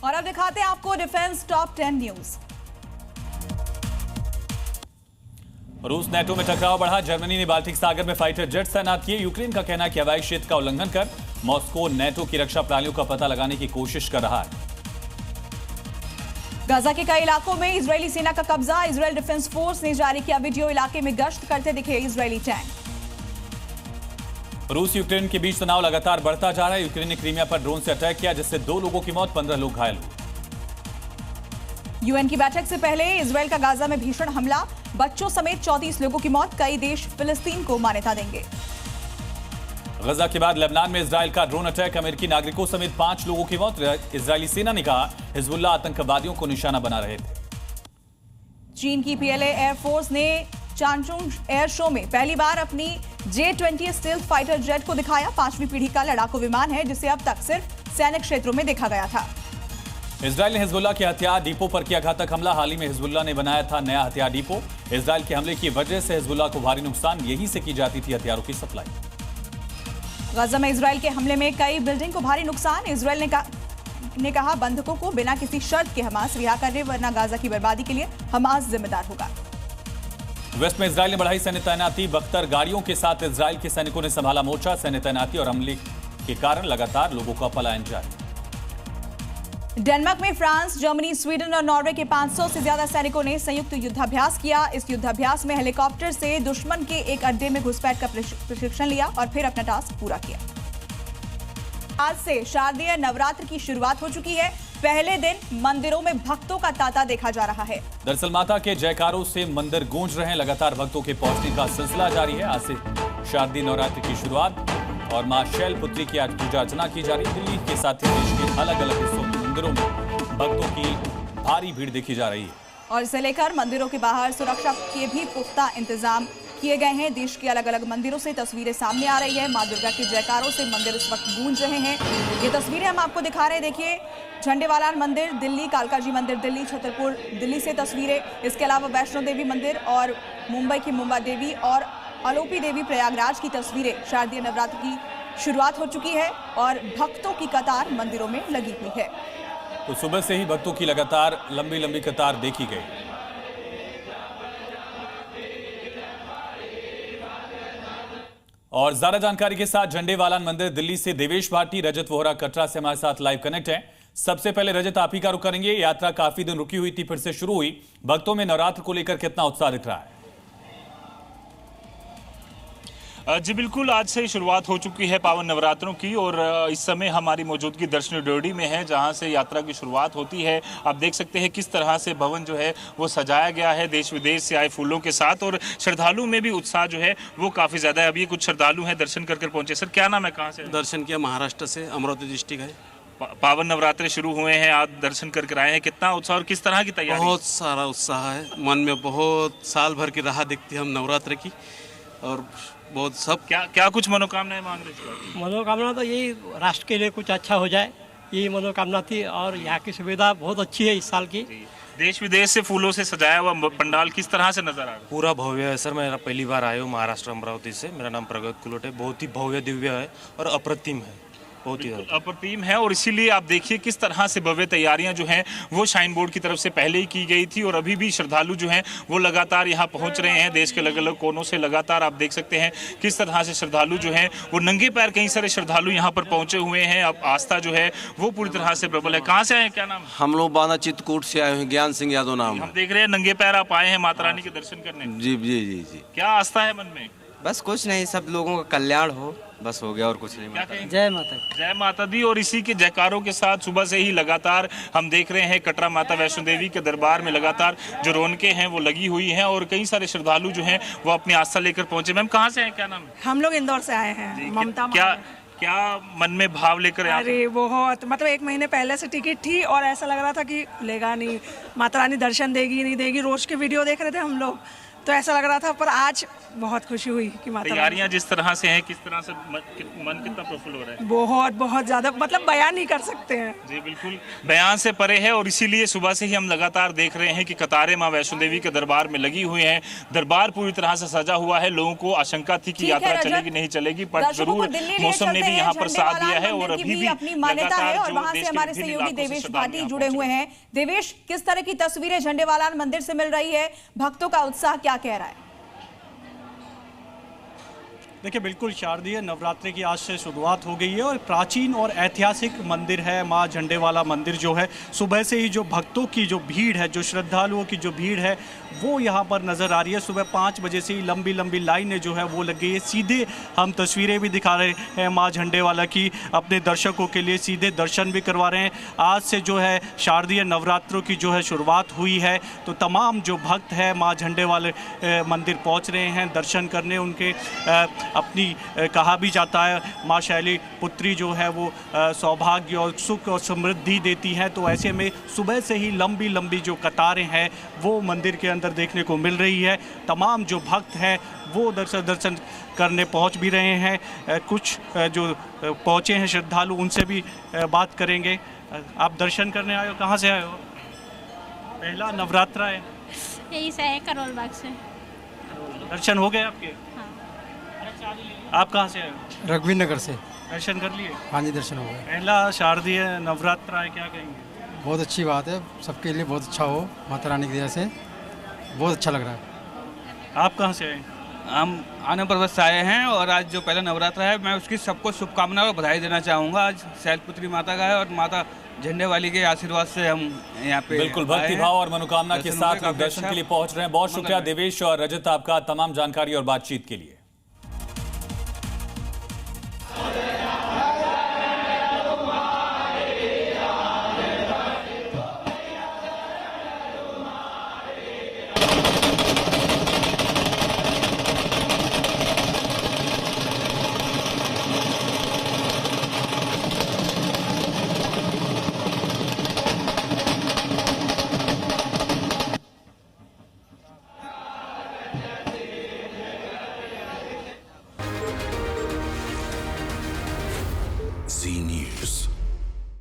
और अब दिखाते हैं आपको डिफेंस टॉप 10 न्यूज। रूस नेटो में टकराव बढ़ा। जर्मनी ने बाल्टिक सागर में फाइटर जेट तैनात किए। यूक्रेन का कहना है कि हवाई क्षेत्र का उल्लंघन कर मॉस्को नेटो की रक्षा प्रणालियों का पता लगाने की कोशिश कर रहा है। गाजा के कई इलाकों में इजरायली सेना का कब्जा। इजरायल डिफेंस फोर्स ने जारी किया वीडियो। इलाके में गश्त करते दिखे इजरायली टैंक। रूस यूक्रेन के बीच तनाव लगातार बढ़ता जा रहा है। यूक्रेन ने क्रीमिया पर ड्रोन से अटैक किया, जिससे 2 लोगों की मौत, 15 लोग घायल हुए। यूएन की बैठक से पहले इजरायल का गाजा में भीषण हमला। बच्चों समेत 34 लोगों की मौत। कई देश फिलिस्तीन को मान्यता देंगे। गजा के बाद लेबनान में इजरायल का ड्रोन अटैक। अमेरिकी नागरिकों समेत 5 लोगों की मौत। इजरायली सेना ने कहा हिजबुल्लाह आतंकवादियों को निशाना बना रहे थे। चीन की पीएलए एयरफोर्स ने चांचुंग एयर शो में पहली बार अपनी J-20 स्टील्थ फाइटर जेट को दिखाया। 5वीं पीढ़ी का लड़ाकू विमान है, जिसे अब तक सिर्फ सैनिक क्षेत्रों में देखा गया था। इजरायल ने हिजबुल्लाह के हथियार डिपो पर किया घातक हमला। हाल ही में हिजबुल्लाह ने बनाया था नया हथियार डिपो। इजरायल के हमले की वजह से हिजबुल्लाह को भारी नुकसान। यहीं से की जाती थी हथियारों की सप्लाई। गाजा में इजरायल के हमले में कई बिल्डिंग को भारी नुकसान। इजरायल ने कहा बंधकों को बिना किसी शर्त के हमास रिहा करे, वरना गाजा की बर्बादी के लिए हमास जिम्मेदार होगा। वेस्ट में इजरायल ने बढ़ाई सैन्य तैनाती। बख्तर गाड़ियों के साथ इजरायल के सैनिकों ने संभाला मोर्चा। सैन्य तैनाती और हमले के कारण लगातार लोगों का पलायन जारी। डेनमार्क में फ्रांस, जर्मनी, स्वीडन और नॉर्वे के 500 से ज्यादा सैनिकों ने संयुक्त युद्धाभ्यास किया। इस युद्धाभ्यास में हेलीकॉप्टर से दुश्मन के एक अड्डे में घुसपैठ का प्रशिक्षण लिया और फिर अपना टास्क पूरा किया। आज से शारदीय नवरात्र की शुरुआत हो चुकी है। पहले दिन मंदिरों में भक्तों का तांता देखा जा रहा है। दरअसल माता के जयकारों से मंदिर गूंज रहे हैं। लगातार भक्तों के पहुंचने का सिलसिला जारी है। आज से शारदीय नवरात्र की शुरुआत और मां शैलपुत्री की आज पूजा अर्चना की जा रही है। दिल्ली के साथ ही देश के अलग अलग हिस्सों में मंदिरों में भक्तों की भारी भीड़ देखी जा रही है और इसे लेकर मंदिरों के बाहर सुरक्षा के भी पुख्ता इंतजाम किए गए हैं। देश के अलग अलग मंदिरों से तस्वीरें सामने आ रही है। मां दुर्गा के जयकारों से मंदिर इस वक्त गूंज रहे हैं। ये तस्वीरें हम आपको दिखा रहे हैं। देखिए, झंडेवालान मंदिर दिल्ली, कालका जी मंदिर दिल्ली, छतरपुर दिल्ली से तस्वीरें। इसके अलावा वैष्णो देवी मंदिर और मुंबई की मुंबा देवी और अलोपी देवी प्रयागराज की तस्वीरें। शारदीय नवरात्र की शुरुआत हो चुकी है और भक्तों की कतार मंदिरों में लगी हुई है। तो सुबह से ही भक्तों की लगातार लंबी लंबी कतार देखी गई। और ज्यादा जानकारी के साथ झंडेवालान मंदिर दिल्ली से देवेश भाटी, रजत वोहरा कटरा से हमारे साथ लाइव कनेक्ट हैं। सबसे पहले रजत, आप ही का रुख करेंगे। यात्रा काफी दिन रुकी हुई थी, फिर से शुरू हुई। भक्तों में नवरात्र को लेकर कितना उत्साह दिख रहा है? जी बिल्कुल, आज से ही शुरुआत हो चुकी है पावन नवरात्रों की और इस समय हमारी मौजूदगी दर्शनी ड्योढ़ी में है, जहां से यात्रा की शुरुआत होती है। आप देख सकते हैं किस तरह से भवन जो है वो सजाया गया है देश विदेश से आए फूलों के साथ, और श्रद्धालु में भी उत्साह जो है वो काफ़ी ज़्यादा है। अब ये कुछ श्रद्धालु हैं, दर्शन कर पहुंचे। सर, क्या नाम है, कहाँ से दर्शन किया? महाराष्ट्र से, अमरावती डिस्ट्रिक्ट है। पावन नवरात्रे शुरू हुए हैं, आप दर्शन करके आए हैं। कितना उत्साह और किस तरह की तैयारी? बहुत सारा उत्साह है मन में। बहुत साल भर की राह दिखती है हम नवरात्र की, और बहुत सब क्या कुछ मनोकामनाएं मांग रहे थे? मनोकामना तो यही, राष्ट्र के लिए कुछ अच्छा हो जाए, यही मनोकामना थी। और यहाँ की सुविधा बहुत अच्छी है इस साल की। देश विदेश से फूलों से सजाया हुआ पंडाल किस तरह से नजर आ रहा है? पूरा भव्य है सर। मैं पहली बार आया हूँ महाराष्ट्र अमरावती से। मेरा नाम प्रगत कुलोट है। बहुत ही भव्य दिव्य है और अप्रतिम है, बहुत ही अप्रतिम है। और इसीलिए आप देखिए किस तरह से भव्य तैयारियां जो हैं वो शाइन बोर्ड की तरफ से पहले ही की गई थी, और अभी भी श्रद्धालु जो हैं वो लगातार यहां पहुंच रहे हैं। देश के अलग अलग कोनों से लगातार आप देख सकते हैं किस तरह से श्रद्धालु जो हैं वो नंगे पैर, कई सारे श्रद्धालु यहाँ पर पहुंचे हुए हैं। अब आस्था जो है वो पूरी तरह से प्रबल है। कहाँ से आए हैं, क्या नाम? हम लोग बाना चित्रकूट से आए हैं। ज्ञान सिंह यादव नाम। हम देख रहे हैं नंगे पैर आप आए हैं माता रानी के दर्शन करने। जी जी जी जी। क्या आस्था है मन में? बस कुछ नहीं, सब लोगों का कल्याण हो, बस हो गया और कुछ नहीं। जय माता, जय माता दी। और इसी के जयकारों के साथ सुबह से ही लगातार हम देख रहे हैं कटरा माता वैष्णो देवी के दरबार में लगातार जो रौनकें हैं वो लगी हुई हैं, और कई सारे श्रद्धालु जो हैं वो अपनी आस्था लेकर पहुंचे। मैम, कहाँ से हैं, क्या नाम? हम लोग इंदौर से आए हैं। ममता। क्या मन में भाव लेकर? अरे बहुत, मतलब 1 महीने पहले से टिकट थी और ऐसा लग रहा था कि खुलेगा नहीं, माता रानी दर्शन देगी नहीं देगी। रोज के वीडियो देख रहे थे हम लोग, तो ऐसा लग रहा था, पर आज बहुत खुशी हुई कि माता तैयारियां जिस तरह से हैं, किस तरह से मन कितना प्रफुल्ल हो रहा है? बहुत बहुत ज्यादा, मतलब बयान नहीं कर सकते हैं। जी बिल्कुल, बयान से परे है। और इसीलिए सुबह से ही हम लगातार देख रहे हैं कि कतारें मां वैष्णो देवी के दरबार में लगी हुई हैं। दरबार पूरी तरह से सजा हुआ है। लोगों को आशंका थी कि यात्रा चलेगी नहीं चलेगी, पर जरूर मौसम ने भी यहाँ पर साथ दिया है। और अभी भी अपनी मान्यता है और वहां से हमारे सहयोगी देवेश भाटी जुड़े हुए हैं। देवेश, किस तरह की तस्वीरें झंडेवालान मंदिर से मिल रही है? भक्तों का उत्साह क्या कह रहा है? देखिए, बिल्कुल शारदीय नवरात्रि की आज से शुरुआत हो गई है और प्राचीन और ऐतिहासिक मंदिर है माँ झंडेवाला मंदिर जो है। सुबह से ही जो भक्तों की जो भीड़ है, जो श्रद्धालुओं की जो भीड़ है, वो यहाँ पर नज़र आ रही है। सुबह 5 बजे से ही लंबी लंबी लाइनें जो है वो लग गई है। सीधे हम तस्वीरें भी दिखा रहे हैं माँ झंडेवाला की, अपने दर्शकों के लिए सीधे दर्शन भी करवा रहे हैं। आज से जो है शारदीय नवरात्रों की जो है शुरुआत हुई है, तो तमाम जो भक्त हैं माँ झंडेवाले मंदिर पहुँच रहे हैं दर्शन करने। उनके अपनी कहा भी जाता है माँ शैली पुत्री जो है वो सौभाग्य और सुख और समृद्धि देती हैं। तो ऐसे में सुबह से ही लंबी लंबी जो कतारें हैं वो मंदिर के अंदर देखने को मिल रही है। तमाम जो भक्त हैं वो दर्शन करने पहुंच भी रहे हैं। कुछ जो पहुंचे हैं श्रद्धालु, उनसे भी बात करेंगे। आप दर्शन करने आए हो, कहाँ से आए हो? पहला नवरात्रा है, यही से है, करोल बाग से। दर्शन हो गए आपके? आप कहाँ से आए हो? रघुवीर नगर से। दर्शन कर लिए? हाँ जी, दर्शन हो गए। पहला शारदीय नवरात्रा है, क्या कहेंगे? बहुत अच्छी बात है, सबके लिए बहुत अच्छा हो माता रानी की दया से, बहुत अच्छा लग रहा है। आप कहाँ से आए? हम आनंद पर्वत से आए हैं और आज जो पहला नवरात्रा है, मैं उसकी सबको शुभकामनाएं और बधाई देना चाहूँगा। आज शैलपुत्री माता का है और माता झंडे वाली के आशीर्वाद से हम यहाँ पे बिल्कुल भक्ति भाव और मनोकामना के साथ लोग दर्शन के लिए पहुंच रहे हैं। बहुत शुक्रिया देवेश और रजत आपका तमाम जानकारी और बातचीत के लिए। Z News.